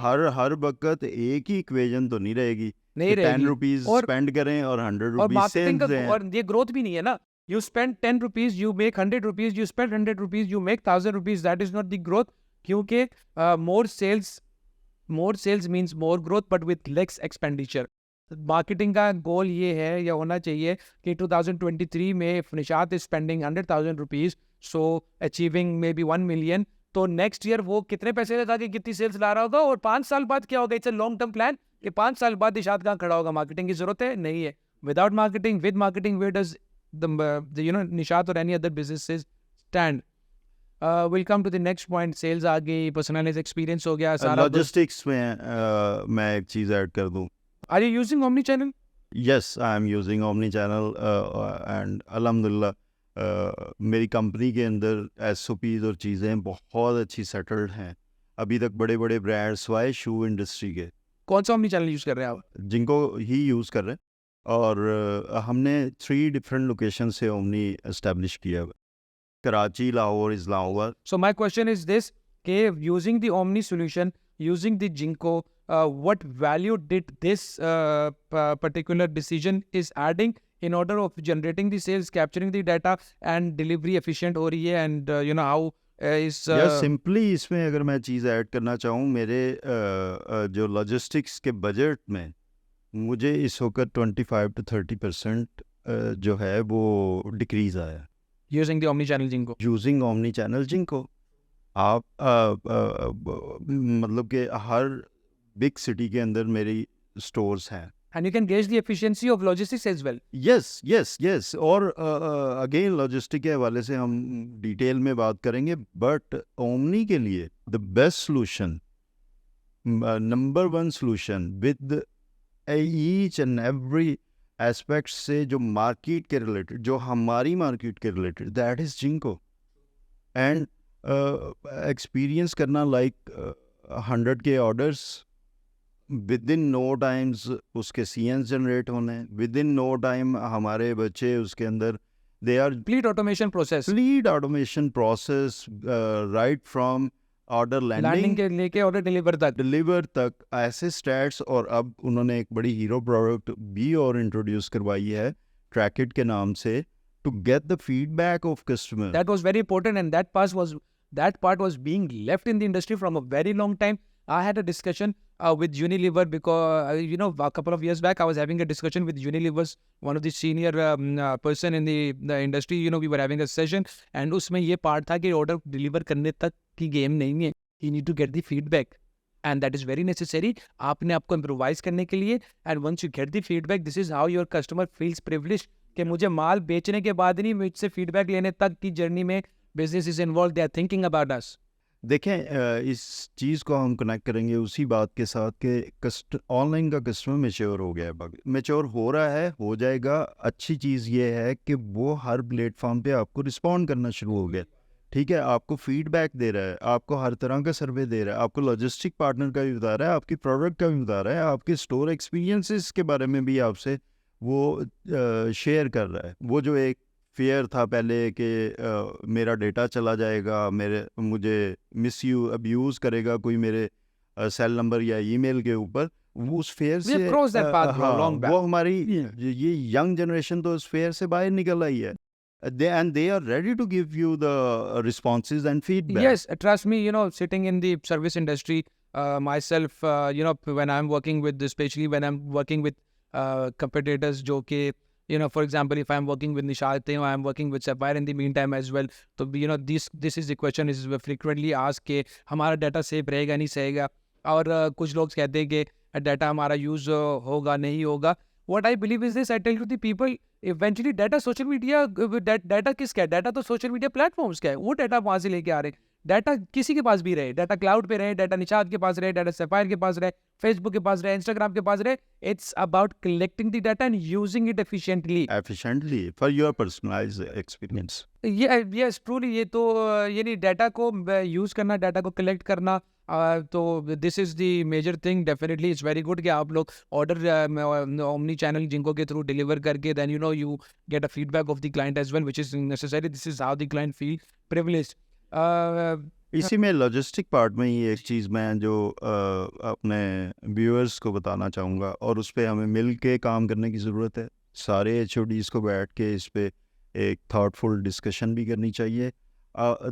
हर वक्त एक ही इक्वेशन तो नहीं रहेगी नहीं कि रहेगी। 10 रुपीज़ और स्पेंड करें और 100 और रुपीज़ मार्केटिंग सेल्स का दें। और ये ग्रोथ भी नहीं है ना। You spend 10 rupees you make 100 rupees, you spend 100 rupees you make 1000 rupees, that is not the growth. क्योंकि more sales means more growth but with less expenditure. Marketing का गोल ये है या होना चाहिए कि 2023 में if Nishat is spending 100,000 rupees so achieving may be 1 million, तो नेक्स्ट ईयर वो कितने पैसे लगा के कितनी सेल्स ला रहा होगा और 5 साल बाद क्या होगा। It's a long term plan कि 5 साल बाद निशात कहाँ खड़ा होगा। मार्केटिंग की जरूरत है नहीं है। Without marketing, with marketing, where does the Nishat और any other businesses stand. Will come to the next point. Sales आ गई, पर्सनलाइज एक्सपीरियंस हो गया सारा। लॉजिस्टिक्स में मैं एक चीज़ ऐड कर दूं। Are you using omni channel? Yes, I am using omni channel and अल्हम्दुलिल्लाह मेरी कंपनी के अंदर SOPs और चीज़ें बहुत अच्छी सेटल्ड हैं। अभी तक बड़े बड़े ब्रांड्स वाए शू इंडस्ट्री के कौन सा ओमनी चैनल यूज कर रहे हैं आप? जिनको ही यूज़ कर रहे हैं। और हमने 3 डिफरेंट लोकेशन से ओमनी इस्टेब्लिश किया है, Karachi, Lahore, Islamabad. So my question is this: okay, using the Omni solution, using the Jinko, what value did this particular decision is adding in order of generating the sales, capturing the data, and delivery efficient हो रही है? And how is या simply इसमें अगर मैं चीज़ add करना चाहूँ, मेरे जो लॉजिस्टिक्स के बजट में मुझे इस वक्त 25 to 30% जो है वो डिक्रीज़ आया using the Omni channel Jinko? Using omni channel जिनको आप मतलब कि हर बिग सिटी के अंदर मेरी स्टोर्स हैं। And you can gauge the efficiency of logistics as well. Yes yes yes. और अगेन लॉजिस्टिक के हवाले से हम डिटेल में बात करेंगे, बट ओमनी के लिए the best solution, number 1 solution with each and every aspect से जो मार्केट के रिलेटेड, जो हमारी मार्केट के रिलेटेड, दैट इज़ जिंको। एंड एक्सपीरियंस करना लाइक 100 के orders within no times उसके CNs जनरेट होने, विद इन नो टाइम हमारे बच्चे उसके अंदर they are Complete automation process. complete automation process right from order landing landing के लेके ऑर्डर डिलीवर तक. डिलीवर तक, ऐसे स्टैट्स। और अब उन्होंने एक बड़ी हीरो प्रोडक्ट भी और इंट्रोड्यूस करवाई है ट्रैकिट के नाम से, to get the feedback of customer. That was very important, and that part was being left in the industry from a very long time. I had a discussion with Unilever because a couple of years back I was having a discussion with Unilever's one of the senior person in the industry. We were having a session, and उसमें ये part था कि order deliver करने तक की game नहीं है. You need to get the feedback, and that is very necessary. आपने आपको improvise करने के लिए, and once you get the feedback, this is how your customer feels privileged कि मुझे माल बेचने के बाद नहीं, मुझसे फीडबैक लेने तक की जर्नी में business is involve, they are thinking about us. देखें, इस चीज़ को हम कनेक्ट करेंगे उसी बात के साथ कि ऑनलाइन का कस्टमर मेच्योर हो गया है, मेच्योर हो रहा है, हो जाएगा। अच्छी चीज़ ये है कि वो हर प्लेटफॉर्म पे आपको रिस्पॉन्ड करना शुरू हो गया, ठीक है, आपको फीडबैक दे रहा है, आपको हर तरह का सर्वे दे रहा है, आपको लॉजिस्टिक पार्टनर का भी बता रहा है, आपकी प्रोडक्ट का भी बता रहा है, आपके स्टोर एक्सपीरियंसेस के बारे में भी आपसे वो शेयर कर रहा है। वो जो एक फेयर था पहले कि मेरा डेटा चला जाएगा, मुझे अब्यूज़ करेगा कोई मेरे सेल नंबर या ईमेल के ऊपर, वो उस फेयर से वो हमारी ये यंग जनरेशन तो उस फेयर से बाहर निकल आई है। They are ready to give you the responses and feedback. Yes, trust me, sitting in the service industry, myself, when I'm working with, especially when I'm working with competitors, जो कि, for example, if I'm working with Nishat, I'm working with Sapphire in the meantime as well. So, this is the question is frequently asked कि हमारा data safe रहेगा नहीं सहेगा, और कुछ लोग कहते हैं कि डाटा हमारा यूज़ होगा नहीं होगा। what I believe is this, I tell you the people, eventually data social media, data किसका है? Data तो social media platforms का है, वो data वहाँ से लेके आ रहे हैं। डाटा किसी के पास भी रहे, डाटा क्लाउड पे रहे, डाटा निशात के पास रहे, डाटा सफायर के पास रहे, फेसबुक के पास रहे, इंस्टाग्राम के पास रहे, it's about collecting the data and using it efficiently for your personalized experience. ये यस ट्रूली, ये तो ये नहीं, डाटा को यूज करना, डाटा को कलेक्ट करना, तो this is the major thing. Definitely it's very good कि आप लोग ऑर्डर ओमनी चैनल जिनको के थ्रू डिलीवर करके then you get a feedback of the client as well, which is necessary. This is how the client feel privileged. इसी में logistic part में ही एक चीज़ मैं जो अपने व्यूअर्स को बताना चाहूँगा, और उस पर हमें मिल के काम करने की ज़रूरत है। सारे HODs को बैठ के इस पे एक थाटफुल डिस्कशन भी करनी चाहिए।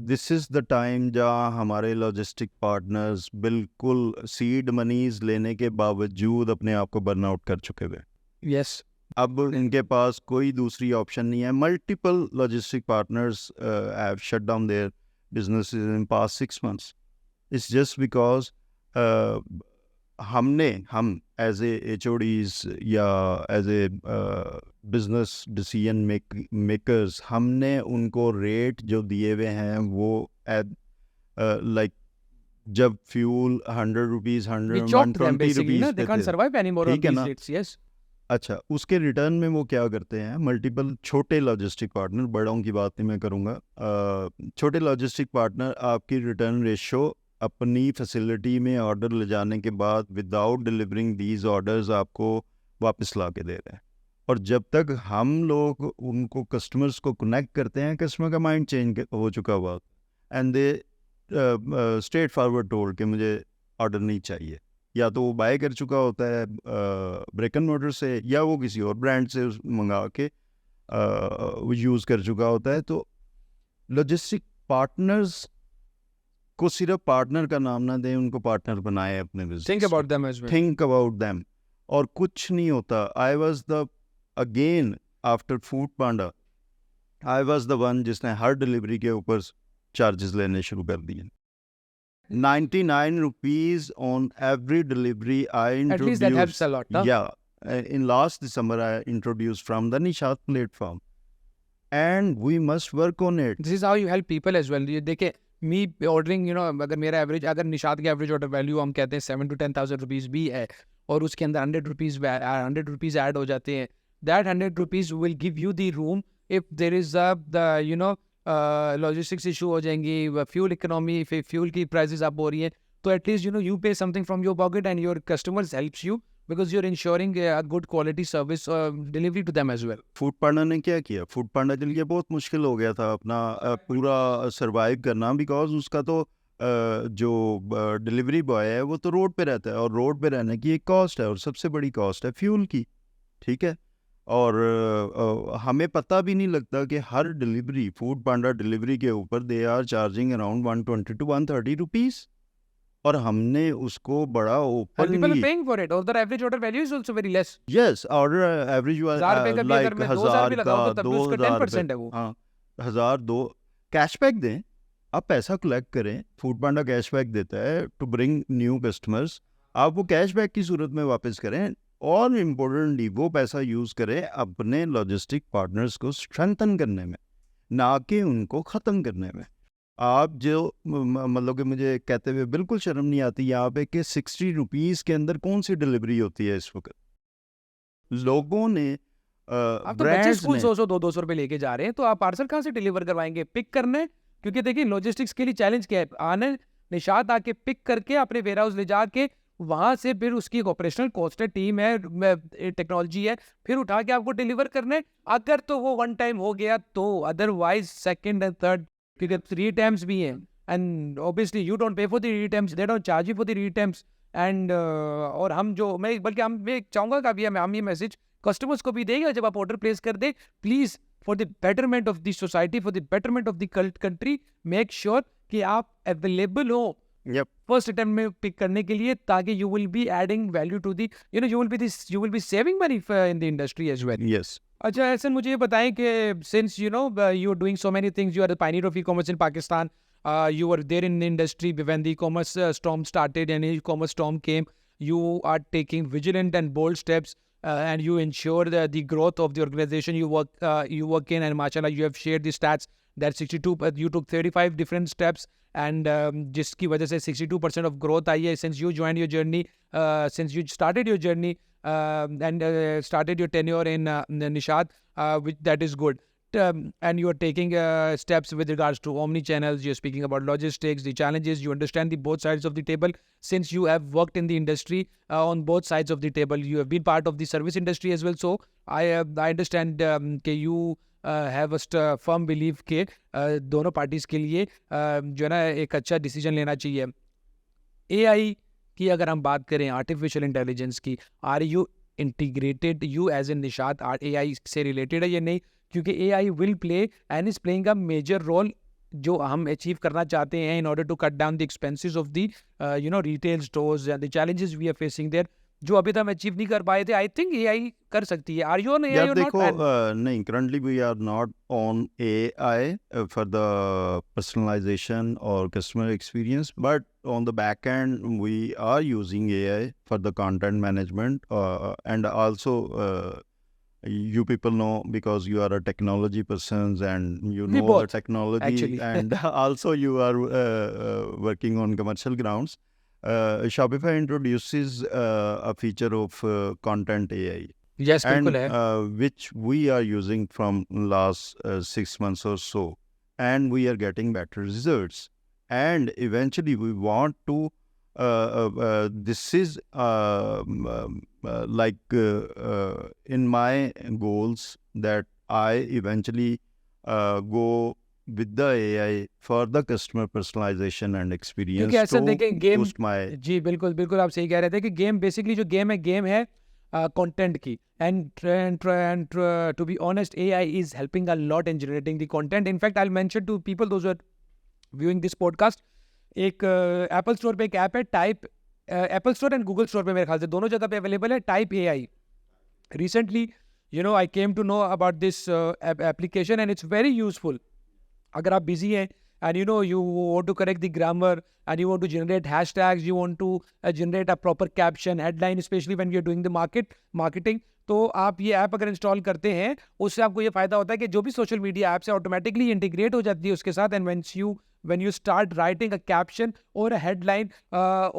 दिस इज़ द टाइम जहाँ हमारे लॉजिस्टिक पार्टनर्स बिल्कुल सीड मनीज लेने के बावजूद अपने आप को बर्नआउट कर चुके हुए। यस, अब इनके पास कोई दूसरी ऑप्शन नहीं है। Multiple logistic partners have shut down their businesses in past 6 months. It's just because हम as a HODs या as a business decision makers, हमने उनको रेट जो दिए हुए हैं वो like जब fuel 100 rupees 120 rupees they can't survive anymore on these rates. Yes. अच्छा, उसके रिटर्न में वो क्या करते हैं, मल्टीपल छोटे लॉजिस्टिक पार्टनर, बड़ों की बात नहीं मैं करूँगा, छोटे लॉजिस्टिक पार्टनर आपकी रिटर्न रेशो अपनी फैसिलिटी में ऑर्डर ले जाने के बाद विदाउट डिलीवरिंग दीज ऑर्डर्स आपको वापस ला के दे रहे हैं। और जब तक हम लोग उनको कस्टमर्स को कनेक्ट करते हैं, कस्टमर का माइंड चेंज हो चुका हुआ, and they straight forward told कि मुझे ऑर्डर नहीं चाहिए, या तो वो बाय कर चुका होता है ब्रिक एंड मोर्टर से, या वो किसी और ब्रांड से मंगा के वो यूज़ कर चुका होता है। तो लॉजिस्टिक पार्टनर्स को सिर्फ पार्टनर का नाम ना दें, उनको पार्टनर बनाए अपने business. Think about them as well, think about them. और कुछ नहीं होता। I was the again after Foodpanda, I was the one जिसने हर डिलीवरी के ऊपर चार्जेस लेने शुरू कर दिए। 99 rupees on every delivery I introduced. At least that helps a lot, huh? Yeah. In last December, I introduced from the Nishat platform. And we must work on it. This is how you help people as well. ये देखे, me ordering, अगर मेरा average, अगर निशात के average order value हम कहते हैं 7 to 10,000 rupees भी है, और उसके अंदर 100 रुपीज़ ऐड हो जाते हैं, that 100 रुपीज़ will give you the room if there is logistics issue हो जाएंगी, फ्यूल इकोनॉमी, फ्यूल की प्राइसेस अप हो रही हैं, तो at least you pay something from your pocket and your customers helps you because you are ensuring a good quality service delivery to them as well. Foodpanda ने क्या किया, food पांडा के लिए बहुत मुश्किल हो गया था अपना पूरा सर्वाइव करना, बिकॉज उसका तो जो डिलीवरी बॉय है वो तो रोड पे रहता है, और रोड पे रहने की एक कॉस्ट है, और सबसे बड़ी कॉस्ट है फ्यूल की। ठीक है, और हमें पता भी नहीं लगता कि हर डिलीवरी, फूड पांडा डिलीवरी के ऊपर they are charging around 120 to 130 rupees, और हमने उसको बड़ा openly people are paying for it, or the average order value is also very less. Yes, order average ₹1000 का भी अगर मैं 2000 भी लगाऊं तो तब भी उसका 10% है वो। हाँ, 1000 2 कैशबैक दें, आप पैसा कलेक्ट करें, फूड पांडा कैशबैक देता है टू ब्रिंग न्यू कस्टमर्स, आप वो कैशबैक की सूरत में वापस करें, और इम्पोर्टेंटली वो पैसा यूज़ करें अपने लॉजिस्टिक पार्टनर्स को स्ट्रेंथन करने में, ना कि उनको ख़त्म करने में। आप जो मतलब कि मुझे कहते हुए बिल्कुल शर्म नहीं आती यहाँ पे कि 60 रुपीज़ के अंदर कौन सी डिलीवरी होती है इस वक्त। लोगों ने आप तो बच्चे स्कूल 100-200 रुपये लेके जा रहे हैं, तो आप पार्सल कहाँ से डिलीवर करवाएंगे, पिक करने? क्योंकि देखिए लॉजिस्टिक्स के लिए चैलेंज क्या है, आने निशात आके पिक करके अपने वेयर हाउस ले जाके वहां से फिर उसकी एक ऑपरेशनल कॉस्ट है, टीम है, टेक्नोलॉजी है, फिर उठा के आपको डिलीवर करने। अगर तो वो वन टाइम हो गया तो, अदरवाइज सेकंड एंड थर्ड, क्योंकि 3 टाइम्स भी हैं, and obviously you don't pay for the redeems, they don't charge you for the redeems. And और हम जो मैं चाहूंगा कि अभी हम ये मैसेज कस्टमर्स को भी देगा, जब आप ऑर्डर प्लेस कर दे, please for the betterment of the society, for the betterment of the country, make sure कि आप अवेलेबल हो फर्स्ट अटेम्प्ट में पिक करने के लिए, ताकि you will be adding value to the, you will be saving money in the industry as well. Yes. अच्छा एहसन, मुझे ये बताएं कि since you are doing so many things, you are the pioneer of e commerce in Pakistan, you were there in the industry when the e-commerce storm started and e-commerce storm came. You are taking vigilant and bold steps. and you ensure the growth of the organization you work in. And mashallah, you have shared the stats that 62 you took 35 different steps, and जिसकी वजह से 62% of growth आई है since you joined your journey, since you started your journey and started your tenure in Nishat, which that is good. And you are taking steps with regards to omni channels. You're speaking about logistics, the challenges. You understand the both sides of the table since you have worked in the industry on both sides of the table. You have been part of the service industry as well. So I understand that you have a firm belief के दोनों parties के लिए जो है ना एक अच्छा decision लेना चाहिए. AI की अगर हम बात करें, artificial intelligence की, are you integrated, you as in Nishat, AI से related है या नहीं? क्योंकि AI will play and is playing a major role जो हम achieve करना चाहते हैं in order to cut down the expenses of the retail stores and the challenges we are facing there, जो अभी तक हम अचीव नहीं कर पाए थे. आई थिंक AI कर सकती है. आर यू ऑन AI यार और देखो, नॉट? नहीं, currently we are not on AI for the personalization or customer experience, but on the back end we are using AI for the content management, and also you people know because you are a technology persons and you We know both, the technology actually. and also you are working on commercial grounds. Shopify introduces a feature of content AI, yes बिल्कुल and है. which we are using from last 6 months or so, and we are getting better results, and eventually we want to this is in my goals that I eventually go with the AI for the customer personalization and क्योंकि experience ऐसा to देखें game, boost my जी बिल्कुल बिल्कुल आप सही कह रहे थे कि गेम बेसिकली जो गेम है कंटेंट की. And to be honest, AI is helping a lot in generating the content. In fact I will mention to people those are viewing this podcast, एक एप्पल स्टोर पे एक ऐप है type, Apple store and Google store पे मेरे ख्याल से दोनों जगह पे अवेलेबल है, type AI. Recently, I came to know about this application and it's very useful. अगर आप busy हैं and you want to correct the grammar and you want to generate hashtags, you want to generate a proper caption, headline, especially when you're doing the marketing, तो आप ये app अगर install करते हैं उससे आपको ये फायदा होता है कि जो भी सोशल मीडिया ऐप्स है ऑटोमेटिकली इंटीग्रेट हो जाती है उसके साथ. And when you start writing a caption or a headline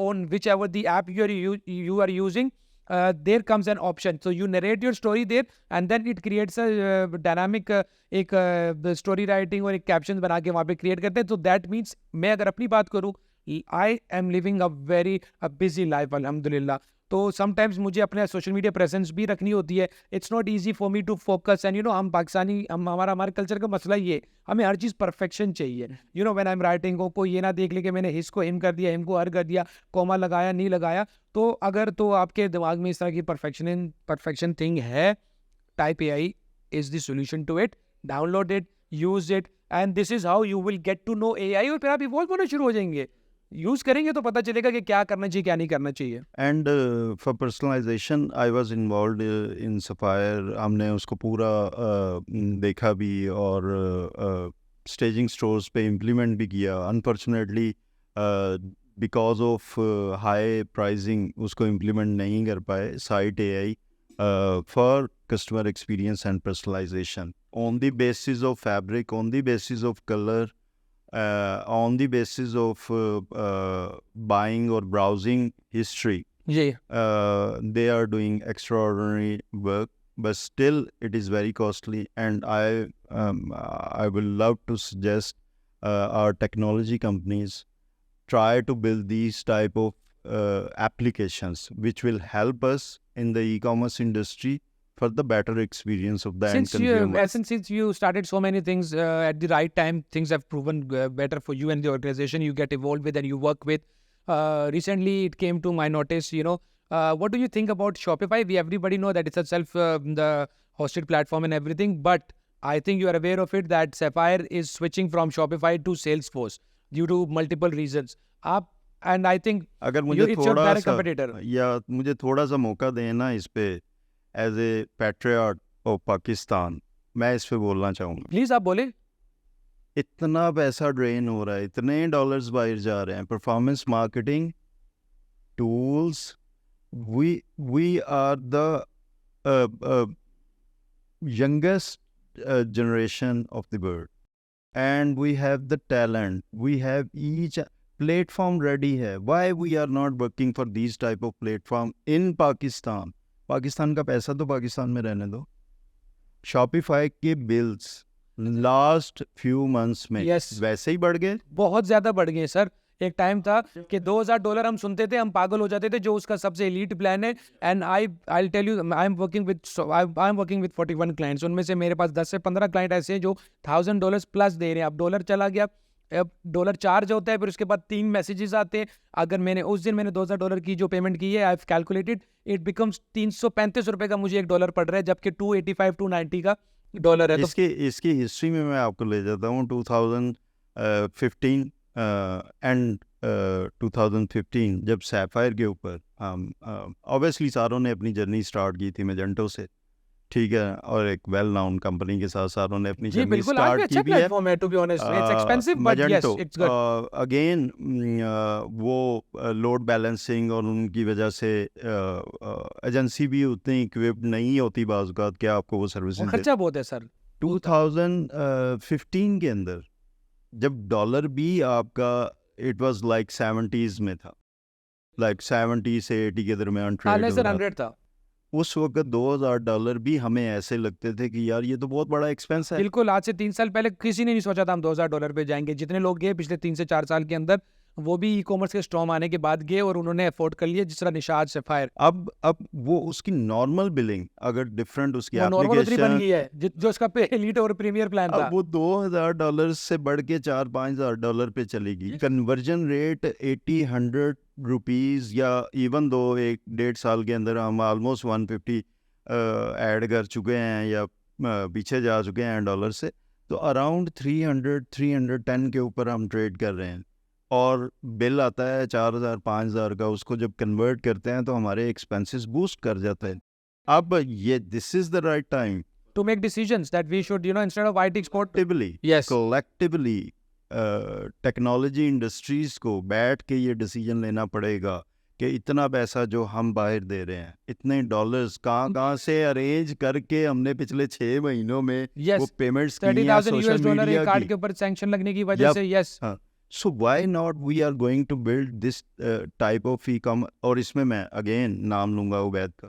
on whichever the app you are using, there comes an option, so you narrate your story there and then it creates a dynamic एक story writing और एक captions बना के वहाँ पे create करते हैं. तो that means मैं अगर अपनी बात करूँ, I am living a very busy life अल्हम्दुलिल्लाह. तो समटाइम्स मुझे अपने सोशल मीडिया प्रेजेंस भी रखनी होती है. It's not easy for me to focus. And हम पाकिस्तानी, हमारे कल्चर का मसला ये, हमें हर चीज़ परफेक्शन चाहिए. व्हेन आई एम राइटिंग, कोई ये ना देख ले कि मैंने हिस को हिम कर दिया, हिम को हर कर दिया, कॉमा लगाया नहीं लगाया. तो अगर तो आपके दिमाग में इस तरह की परफेक्शन थिंग है, type AI is the solution to it. Download it, use it, and this is how you will get to know AI. और फिर आप इवॉल्व होना शुरू हो जाएंगे. यूज करेंगे तो पता चलेगा कि क्या करना चाहिए, क्या नहीं करना चाहिए. And for personalization I was involved in Sapphire. हमने उसको पूरा देखा भी और स्टेजिंग स्टोर्स पे इम्प्लीमेंट भी किया. Unfortunately because of high pricing उसको इम्प्लीमेंट नहीं कर पाए. Site AI for customer experience and personalization on the basis of fabric, on the basis of color, on the basis of buying or browsing history. They are doing extraordinary work, but still it is very costly. And I will love to suggest our technology companies try to build these type of applications which will help us in the e-commerce industry for the better experience of the end consumer. Since you started so many things at the right time, things have proven better for you and the organization you get involved with and you work with. Recently, it came to my notice, what do you think about Shopify? Everybody know that it's a the hosted platform and everything, but I think you are aware of it that Sapphire is switching from Shopify to Salesforce due to multiple reasons. And I think अगर मुझे it's your direct थोड़ा competitor. सा या मुझे थोड़ा सा मौका देना इस पे as a patriot of Pakistan, मैं इस पे बोलना चाहूँगा. प्लीज आप बोले. इतना पैसा ड्रेन हो रहा है, इतने डॉलर्स बाहर जा रहे हैं. Performance marketing tools, we are the youngest generation of the world, and we have the talent, we have each platform ready है. Why we are not working for these type of platform in Pakistan? Pakistan का पैसा तो पाकिस्तान में रहने दो. Shopify के bills last few months में Yes. वैसे ही बढ़ गए. बहुत ज्यादा बढ़ गए सर. एक टाइम था कि $2000 हम सुनते थे, हम पागल हो जाते थे, जो उसका सबसे एलीट प्लान है. And I tell you, I am working with 41 clients. उनमें से मेरे पास 10 से 15 क्लाइंट ऐसे हैं जो $1000 प्लस दे रहे हैं. अब डॉलर चला गया, अब डॉलर चार्ज होता है, फिर उसके बाद 3 मैसेजेस आते हैं. अगर मैंने उस दिन $2000 की जो पेमेंट की है, I have calculated, it becomes $335 का मुझे $1 पड़ रहा है, जबकि 285 290 का डॉलर है. तो इसकी हिस्ट्री में मैं आपको ले जाता हूँ. 2015 एंड 2015 जब सैफायर के ऊपर ऑब्वियसली सारों ने अपनी जर्नी स्टार्ट की थी मैजेंटो से, ठीक है, और एक वेल नाउन कंपनी के साथ सारों ने अपनी जी जर्नी बिल्कुल, आज भी स्टार्ट अच्छा की भी है. प्लेटफॉर्म है, to be honest. It's expensive but yes it's good. Again वो लोड बैलेंसिंग और उनकी वजह से एजेंसी भी उतनी इक्विप्ड नहीं होती बाज़ औक़ात कि आपको वो सर्विसेज. खर्चा बहुत है सर. 2015 के अंदर जब डॉलर भी आपका इट वाज लाइक 70s में था, लाइक 70 से 80 के दरमियान ट्रेड लेस देन 100 था. उस वक्त $2000 भी हमें ऐसे लगते थे कि यार ये तो बहुत बड़ा एक्सपेंस है. बिल्कुल, आज से 3 साल पहले किसी ने नहीं सोचा था हम $2000 पे जाएंगे. जितने लोग गए पिछले 3 से 4 साल के अंदर, वो भी ई कॉमर्स के स्टॉर्म आने के बाद गए और उन्होंने अफोर्ड कर लिया, जिस तरह निशात सफायर. अब वो उसकी नॉर्मल बिलिंग अगर डिफरेंट उसकी वो नॉर्मल उतनी बन एप्लीकेशन, गई है जो उसका पे एलीट और प्रीमियर प्लान था. अब वो $2000 से बढ़ के $4-5,000 पे चलेगी. कन्वर्जन रेट 80-100 रुपीज़, या इवन दो 1-1.5 साल के अंदर हम ऑलमोस्ट 150 ऐड कर चुके हैं या पीछे जा चुके हैं डॉलर से, तो अराउंड 300-310 के ऊपर हम ट्रेड कर रहे हैं. और बिल आता है 4,000-5,000 का, उसको जब कन्वर्ट करते हैं तो हमारे एक्सपेंसेस बूस्ट कर जाते हैं. अब ये this is the right time to make decisions that we should, instead of IT export. collectively technology industries को बैठ के ये डिसीजन लेना पड़ेगा कि इतना पैसा जो हम बाहर दे रहे हैं, इतने डॉलर्स कहाँ से अरेंज करके हमने पिछले 6 महीनों में वो पेमेंट्स की हैं सोशल मीडिया कार्ड की. के ऊपर सैंक्शन लगने की वजह से. Yes, so why not we are going to build this type of e commerce. और इसमें मैं अगेन नाम लूंगा उबैद का.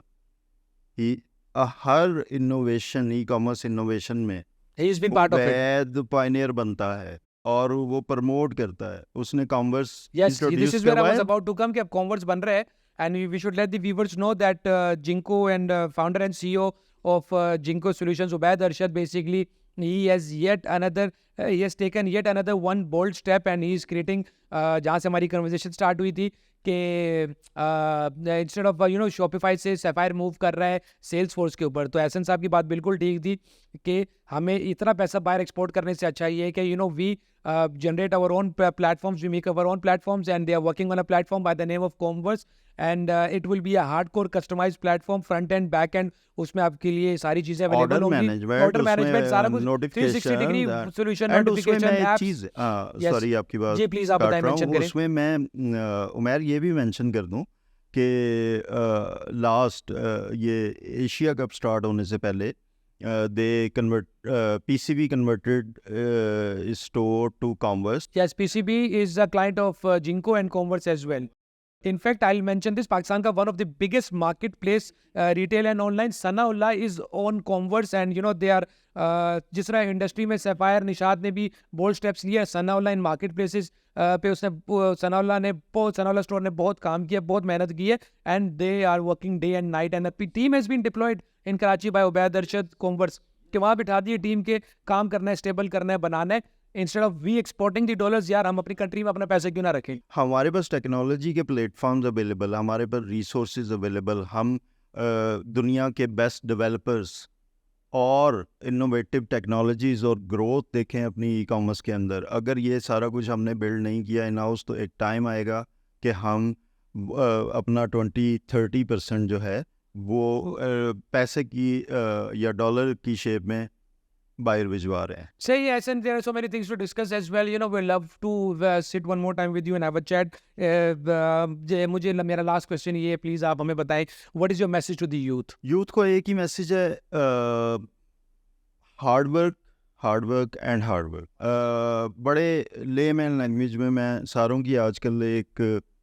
हर इनोवेशन, ई कॉमर्स इनोवेशन में he has been part of it. Ubaid pioneer बनता है और वो प्रमोट करता है. उसने commerce Yes, this is where I was about to come, कि अब कॉमर्स बन रहा है. And we should let the viewers know that Jinko and founder and CEO of Jinko Solutions, Ubaid Arshad, basically he has taken yet another one bold step, and he is creating, जहाँ से हमारी conversation start हुई थी कि instead of Shopify से sapphire move कर रहा है सेल्स फोर्स के ऊपर. तो एहसन साहब की बात बिल्कुल ठीक थी कि हमें इतना पैसा बाहर एक्सपोर्ट करने से अच्छा ये है कि we generate our own platforms, we make our own platforms, and they are working on a platform by the name of Commerce, and it will be a hardcore customized platform, front end, back end. उसमें आपके लिए सारी चीजें available होंगी, order management सारा कुछ, 360 degree solution, notification, apps. Sorry आपकी बात जी प्लीज आप बताएं, मेंशन करें. उसमें मैं उमर ये भी मेंशन कर दूं कि लास्ट ये एशिया कप स्टार्ट होने से पहले PCB converted store to Commerce. Yes, PCB is a client of Jinko and Commerce as well. In fact, I'll mention this. Pakistan ka one of the biggest marketplace, retail and online, Sanaullah is on Commerce, and they are जिस तरह industry में sapphire Nishat ने भी bold steps लिए, सनाउल्लाह इन market places पे उसने Sanaullah store ने बहुत काम किया, बहुत मेहनत की है, and they are working day and night, and team has been deployed in Karachi by Ubaid Arshad commerce, कि वहाँ बिठा दिए टीम के, काम करना है, स्टेबल करना है, बनाना है, instead of we exporting the dollars. यार हम अपनी कंट्री में अपना पैसा क्यों ना रखें. हमारे पास टेक्नोलॉजी के प्लेटफॉर्म्स अवेलेबल, हमारे पास रिसोर्सेज अवेलेबल, हम दुनिया के बेस्ट डेवलपर्स और इनोवेटिव टेक्नोलॉजीज और ग्रोथ देखें अपनी ई कॉमर्स के अंदर. अगर ये सारा कुछ हमने बिल्ड नहीं किया इन हाउस, तो एक टाइम आएगा कि हम अपना 20-30% जो है वो पैसे की या डॉलर की शेप में बायर भिजवा रहे हैं। सही है, and there are so many things to discuss as well. You know, we'd love to sit one more time with you and have a chat. मुझे मेरा लास्ट क्वेश्चन ये है, प्लीज आप हमें बताएं, what is your message to the youth? Youth को एक ही मैसेज है, hard work and hard work. बड़े लेमैन लैंग्वेज में मैं सारों की आजकल एक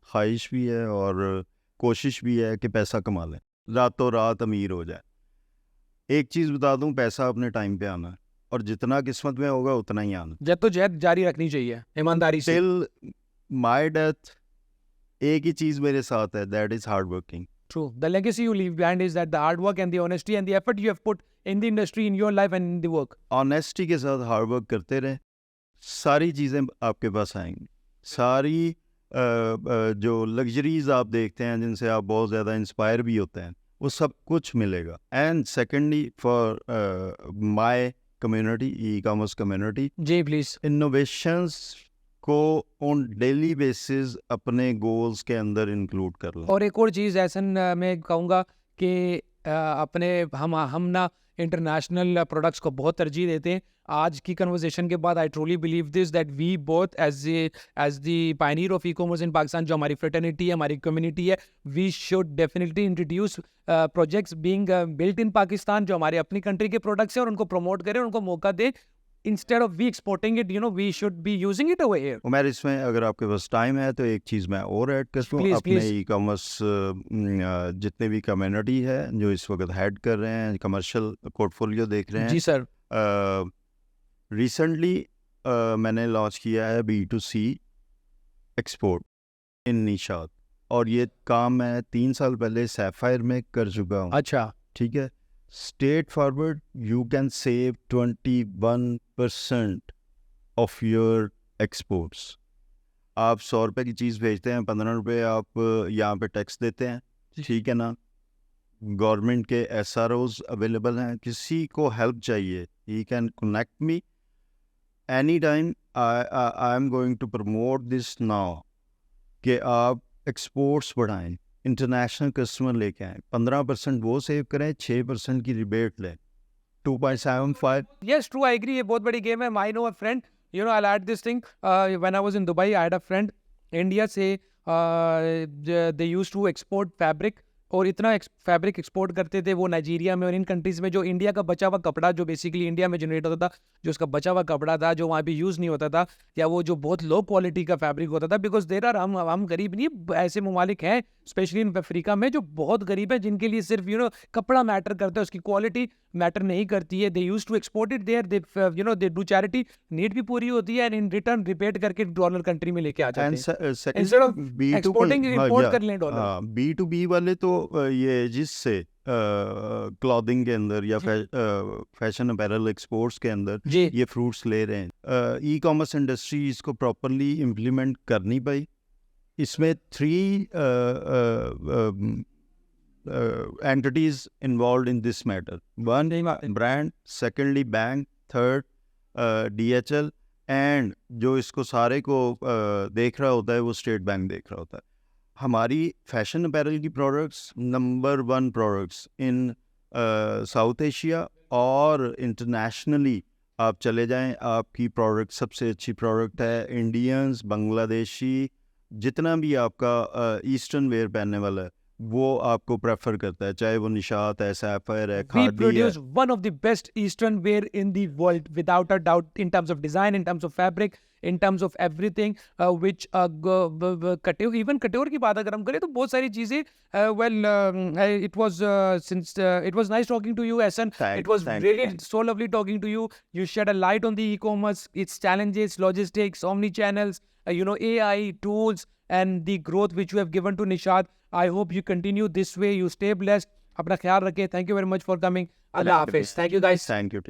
ख्वाहिश भी है और कोशिश भी है कि पैसा कमा लें, रातों रात अमीर हो जाए। एक चीज़ बता दूं, पैसा अपने टाइम पे आना है और जितना किस्मत में होगा उतना ही आना। जद्दोजहद जारी रखनी चाहिए ईमानदारी से। टिल माय डेथ एक ही चीज़ मेरे साथ है, that is hard working. True. The legacy you leave behind is that the hard work and the honesty and the effort you have put in the industry, in your life and in the work. Honesty के साथ hard work करते रहे, सारी चीज़ें आपके पास आएंगी। सारी जो लग्जरीज आप देखते हैं जिनसे आप बहुत ज़्यादा इंस्पायर भी होते हैं, वो सब कुछ मिलेगा। And secondly for my community, e commerce community, जी प्लीज, इनोवेशंस को ऑन डेली बेसिस अपने गोल्स के अंदर इंक्लूड कर लो। और एक और चीज़ ऐसा मैं कहूँगा कि अपने हम ना इंटरनेशनल प्रोडक्ट्स को बहुत तरजीह देते हैं। आज की कन्वर्सेशन के बाद I truly believe this that we both as the pioneer of e commerce in Pakistan, जो हमारी फ्रेटर्निटी है, हमारी कम्युनिटी है, we should definitely introduce projects being built in Pakistan, जो हमारे अपनी कंट्री के प्रोडक्ट्स हैं, और उनको प्रमोट करें, उनको मौका दें। Instead of we exporting it, you know, we should be using it over here. Umar, इसमें अगर आपके पास टाइम है तो एक चीज़ मैं और ऐड कर दूँ। अपने ई कॉमर्स जितने भी कम्युनिटी है जो इस वक्त हेड कर रहे हैं, कमर्शियल पोर्टफोलियो देख रहे हैं, जी सर, रिसेंटली मैंने लॉन्च किया है B2C एक्सपोर्ट इन निशात, और ये काम मैं 3 साल पहले सैफायर में कर चुका हूँ। अच्छा, ठीक है। Straight forward you can save 21% of your exports. आप 100 रुपये की चीज़ भेजते हैं, 15 रुपये आप यहाँ पे टैक्स देते हैं, ठीक है ना। गवर्नमेंट के SROs अवेलेबल हैं, किसी को हेल्प चाहिए, he can connect me any time. I am going to promote this now कि आप एक्सपोर्ट्स बढ़ाएं, इंटरनेशनल कस्टमर लेके आए, 15% वो सेव करें, 6% की रिबेट लें, 2.75। yes, true, I agree, ये बहुत बड़ी गेम है। I know a friend, you know, I'll add this thing, when I was in Dubai, I had a friend India से, they used to export fabric, और इतना fabric export करते थे वो नाइजीरिया में और इन कंट्रीज में, जो इंडिया का बचा हुआ कपड़ा, जो बेसिकली इंडिया में जनरेट होता था, जो उसका बचा हुआ कपड़ा था, जो वहाँ पे यूज़ नहीं होता था, या वो जो बहुत लो क्वालिटी का फैब्रिक होता था, बिकॉज देर आर, हम गरीब नहीं, ऐसे ममालिक हैं स्पेशली इन अफ्रीका में जो बहुत गरीब है, जिनके लिए सिर्फ कपड़ा मैटर करता है, उसकी क्वालिटी मैटर नहीं करती है। They use to export it there, they do charity, need भी पूरी होती है, एंड इन रिटर्न रिपेट करके डॉलर कंट्री में लेके आ जाते हैं, इंस्टेड ऑफ एक्सपोर्टिंग इंपोर्ट कर लें डॉलर। B2B वाले तो ये जिससे क्लॉथिंग के अंदर या फैशन अपैरल एक्सपोर्ट्स के अंदर ये फ्रूट्स ले रहे हैं। ई कॉमर्स इंडस्ट्री इसको प्रॉपरली इम्प्लीमेंट कर नहीं पाई। इसमें 3 entities involved in this matter. 1 brand, secondly bank, third DHL, and जो इसको सारे को देख रहा होता है वो स्टेट बैंक देख रहा होता है। हमारी फैशन अपैरल की products number 1 products in south Asia, और इंटरनेशनली आप चले जाएं, आपकी प्रोडक्ट सबसे अच्छी प्रोडक्ट है। इंडियंस, बांग्लादेशी, जितना भी आपका ईस्टर्न वेयर पहनने वाला है वो आपको प्रेफर करता है, चाहे वो निशात है, सैफायर है, खादी है। We produce one of the best eastern wear in the world without a doubt, in terms of design, in terms of fabric, in terms of everything, which even couture की बात अगर हम करें तो बहुत सारी चीजें, it was nice talking to you, Ahsan. It was really so lovely talking to you. You shed a light on the e-commerce, its challenges, logistics, omni-channels, AI tools, and the growth which you have given to Nishat. I hope you continue this way. You stay blessed. अपना ख्याल रखें. Thank you very much for coming. Allah Hafiz. Thank you guys. Thank you.